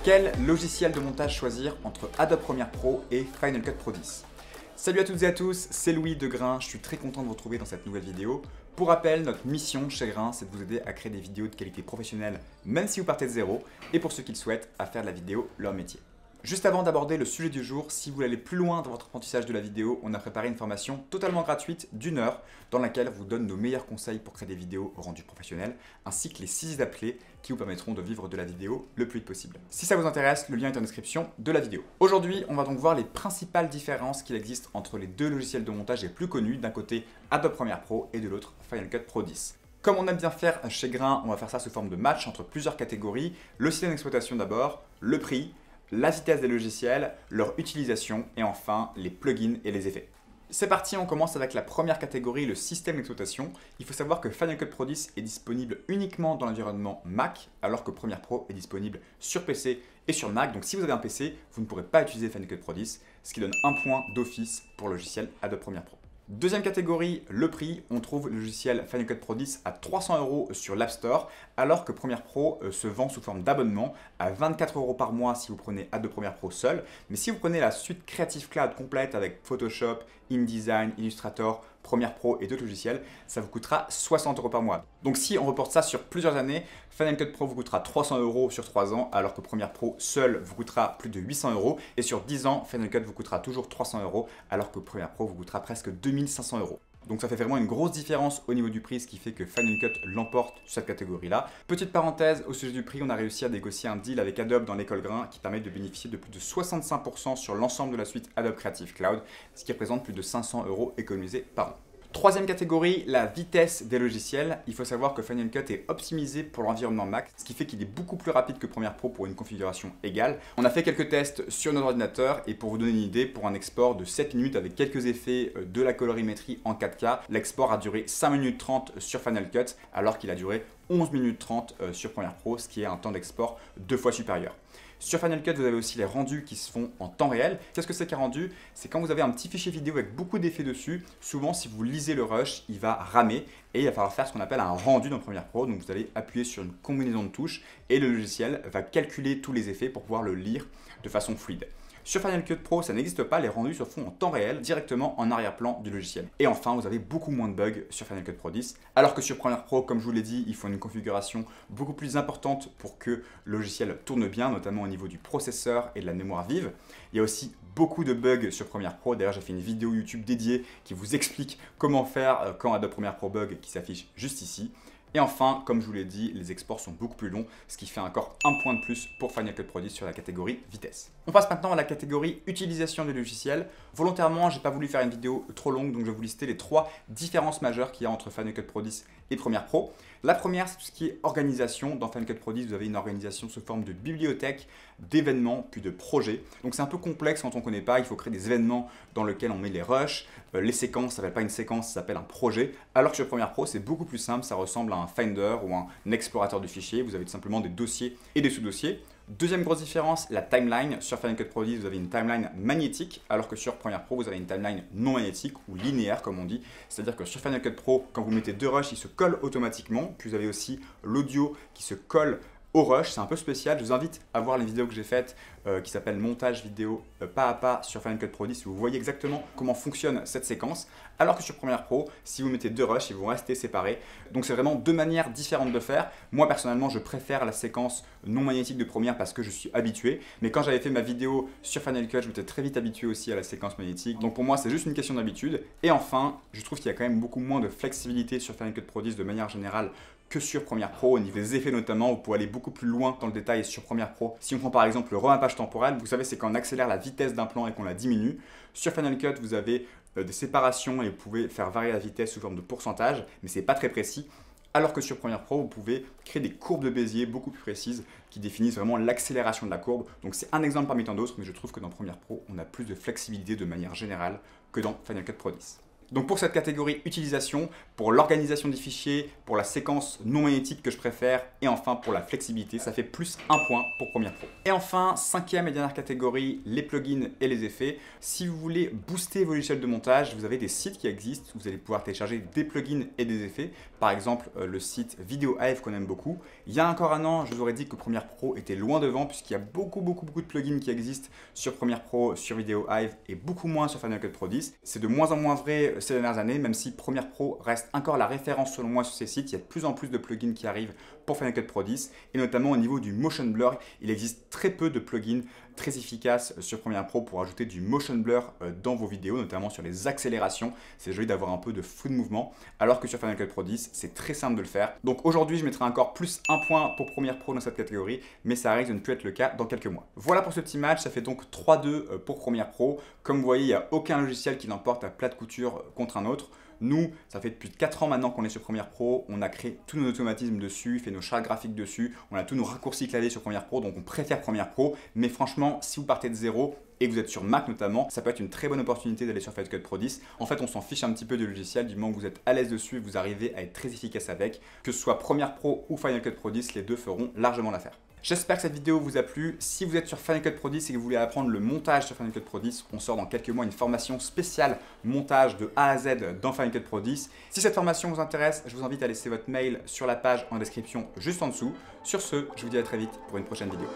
Quel logiciel de montage choisir entre Adobe Premiere Pro et Final Cut Pro 10? Salut à toutes et à tous, c'est Louis de Grain, je suis très content de vous retrouver dans cette nouvelle vidéo. Pour rappel, notre mission chez Grain, c'est de vous aider à créer des vidéos de qualité professionnelle, même si vous partez de zéro, et pour ceux qui le souhaitent, à faire de la vidéo leur métier. Juste avant d'aborder le sujet du jour, si vous voulez aller plus loin dans votre apprentissage de la vidéo, on a préparé une formation totalement gratuite d'1 heure dans laquelle on vous donne nos meilleurs conseils pour créer des vidéos au rendu professionnel, ainsi que les 6 idées clés qui vous permettront de vivre de la vidéo le plus vite possible. Si ça vous intéresse, le lien est en description de la vidéo. Aujourd'hui, on va donc voir les principales différences qu'il existe entre les deux logiciels de montage les plus connus, d'un côté Adobe Premiere Pro et de l'autre Final Cut Pro 10. Comme on aime bien faire chez Grain, on va faire ça sous forme de match entre plusieurs catégories, le système d'exploitation d'abord, le prix, la vitesse des logiciels, leur utilisation et enfin les plugins et les effets. C'est parti, on commence avec la première catégorie, le système d'exploitation. Il faut savoir que Final Cut Pro 10 est disponible uniquement dans l'environnement Mac, alors que Premiere Pro est disponible sur PC et sur Mac. Donc si vous avez un PC, vous ne pourrez pas utiliser Final Cut Pro 10, ce qui donne un point d'office pour le logiciel Adobe Premiere Pro. Deuxième catégorie, le prix. On trouve le logiciel Final Cut Pro 10 à 300 € sur l'App Store, alors que Premiere Pro se vend sous forme d'abonnement à 24 € par mois si vous prenez Adobe Premiere Pro seul. Mais si vous prenez la suite Creative Cloud complète avec Photoshop, InDesign, Illustrator, Premiere Pro et d'autres logiciels, ça vous coûtera 60 € par mois. Donc si on reporte ça sur plusieurs années, Final Cut Pro vous coûtera 300 € sur 3 ans, alors que Premiere Pro seul vous coûtera plus de 800 €. Et sur 10 ans, Final Cut vous coûtera toujours 300 €, alors que Premiere Pro vous coûtera presque 2500 €. Donc ça fait vraiment une grosse différence au niveau du prix, ce qui fait que Final Cut l'emporte sur cette catégorie-là. Petite parenthèse, au sujet du prix, on a réussi à négocier un deal avec Adobe dans l'école Grain qui permet de bénéficier de plus de 65% sur l'ensemble de la suite Adobe Creative Cloud, ce qui représente plus de 500 € économisés par an. Troisième catégorie, la vitesse des logiciels. Il faut savoir que Final Cut est optimisé pour l'environnement Mac, ce qui fait qu'il est beaucoup plus rapide que Premiere Pro pour une configuration égale. On a fait quelques tests sur notre ordinateur et pour vous donner une idée, pour un export de 7 minutes avec quelques effets de la colorimétrie en 4K, l'export a duré 5 minutes 30 sur Final Cut alors qu'il a duré 11 minutes 30 sur Premiere Pro, ce qui est un temps d'export 2 fois supérieur. Sur Final Cut, vous avez aussi les rendus qui se font en temps réel. Qu'est-ce que c'est qu'un rendu? C'est quand vous avez un petit fichier vidéo avec beaucoup d'effets dessus. Souvent, si vous lisez le rush, il va ramer et il va falloir faire ce qu'on appelle un rendu dans Premiere Pro. Donc, vous allez appuyer sur une combinaison de touches et le logiciel va calculer tous les effets pour pouvoir le lire de façon fluide. Sur Final Cut Pro, ça n'existe pas, les rendus se font en temps réel, directement en arrière-plan du logiciel. Et enfin, vous avez beaucoup moins de bugs sur Final Cut Pro 10, alors que sur Premiere Pro, comme je vous l'ai dit, il faut une configuration beaucoup plus importante pour que le logiciel tourne bien, notamment au niveau du processeur et de la mémoire vive. Il y a aussi beaucoup de bugs sur Premiere Pro, d'ailleurs j'ai fait une vidéo YouTube dédiée qui vous explique comment faire quand Adobe Premiere Pro bug qui s'affiche juste ici. Et enfin, comme je vous l'ai dit, les exports sont beaucoup plus longs, ce qui fait encore un point de plus pour Final Cut Pro 10 sur la catégorie vitesse. On passe maintenant à la catégorie utilisation du logiciel. Volontairement, je n'ai pas voulu faire une vidéo trop longue, donc je vais vous lister les 3 différences majeures qu'il y a entre Final Cut Pro 10 et Premiere Pro. La première, c'est tout ce qui est organisation. Dans Final Cut Pro 10, vous avez une organisation sous forme de bibliothèque, d'événements, puis de projets. Donc c'est un peu complexe quand on ne connaît pas. Il faut créer des événements dans lesquels on met les rushs. Les séquences, ça ne s'appelle pas une séquence, ça s'appelle un projet. Alors que sur Premiere Pro, c'est beaucoup plus simple. Ça ressemble à un Finder ou un explorateur de fichiers. Vous avez tout simplement des dossiers et des sous-dossiers. Deuxième grosse différence, la timeline. Sur Final Cut Pro 10, vous avez une timeline magnétique, alors que sur Premiere Pro, vous avez une timeline non magnétique ou linéaire, comme on dit. C'est-à-dire que sur Final Cut Pro, quand vous mettez 2 rushs, ils se collent automatiquement. Puis vous avez aussi l'audio qui se colle au rush, c'est un peu spécial. Je vous invite à voir les vidéos que j'ai faites qui s'appellent montage vidéo pas à pas sur Final Cut Pro 10. Vous voyez exactement comment fonctionne cette séquence. Alors que sur Premiere Pro, si vous mettez 2 rushs, ils vont rester séparés. Donc c'est vraiment 2 manières différentes de faire. Moi personnellement, je préfère la séquence non magnétique de Premiere parce que je suis habitué. Mais quand j'avais fait ma vidéo sur Final Cut, je m'étais très vite habitué aussi à la séquence magnétique. Donc pour moi, c'est juste une question d'habitude. Et enfin, je trouve qu'il y a quand même beaucoup moins de flexibilité sur Final Cut Pro 10 de manière générale que sur Premiere Pro, au niveau des effets notamment. Vous pouvez aller beaucoup plus loin dans le détail sur Premiere Pro. Si on prend par exemple le remappage temporel, vous savez, c'est quand on accélère la vitesse d'un plan et qu'on la diminue. Sur Final Cut, vous avez des séparations et vous pouvez faire varier la vitesse sous forme de pourcentage, mais c'est pas très précis. Alors que sur Premiere Pro, vous pouvez créer des courbes de Bézier beaucoup plus précises qui définissent vraiment l'accélération de la courbe. Donc c'est un exemple parmi tant d'autres, mais je trouve que dans Premiere Pro, on a plus de flexibilité de manière générale que dans Final Cut Pro 10. Donc pour cette catégorie utilisation, pour l'organisation des fichiers, pour la séquence non magnétique que je préfère et enfin pour la flexibilité, ça fait plus 1 point pour Premiere Pro. Et enfin, 5e et dernière catégorie, les plugins et les effets. Si vous voulez booster vos logiciels de montage, vous avez des sites qui existent, vous allez pouvoir télécharger des plugins et des effets par exemple le site Video Hive qu'on aime beaucoup. Il y a encore un an, je vous aurais dit que Premiere Pro était loin devant puisqu'il y a beaucoup de plugins qui existent sur Premiere Pro, sur Video Hive et beaucoup moins sur Final Cut Pro 10. C'est de moins en moins vrai ces dernières années, même si Premiere Pro reste encore la référence selon moi sur ces sites. Il y a de plus en plus de plugins qui arrivent pour Final Cut Pro 10 et notamment au niveau du motion blur, il existe très peu de plugins très efficaces sur Premiere Pro pour ajouter du motion blur dans vos vidéos, notamment sur les accélérations. C'est joli d'avoir un peu de flou de mouvement, alors que sur Final Cut Pro 10, c'est très simple de le faire. Donc aujourd'hui, je mettrai encore plus un point pour Premiere Pro dans cette catégorie, mais ça risque de ne plus être le cas dans quelques mois. Voilà pour ce petit match, ça fait donc 3-2 pour Premiere Pro. Comme vous voyez, il n'y a aucun logiciel qui l'emporte à plat de couture contre un autre. Nous, ça fait depuis 4 ans maintenant qu'on est sur Premiere Pro, on a créé tous nos automatismes dessus, fait nos charts graphiques dessus, on a tous nos raccourcis clavier sur Premiere Pro, donc on préfère Premiere Pro. Mais franchement, si vous partez de zéro et que vous êtes sur Mac notamment, ça peut être une très bonne opportunité d'aller sur Final Cut Pro 10. En fait, on s'en fiche un petit peu du logiciel, du moment que vous êtes à l'aise dessus, vous arrivez à être très efficace avec. Que ce soit Premiere Pro ou Final Cut Pro 10, les deux feront largement l'affaire. J'espère que cette vidéo vous a plu. Si vous êtes sur Final Cut Pro 10 et que vous voulez apprendre le montage sur Final Cut Pro 10, on sort dans quelques mois une formation spéciale montage de A à Z dans Final Cut Pro 10. Si cette formation vous intéresse, je vous invite à laisser votre mail sur la page en description juste en dessous. Sur ce, je vous dis à très vite pour une prochaine vidéo.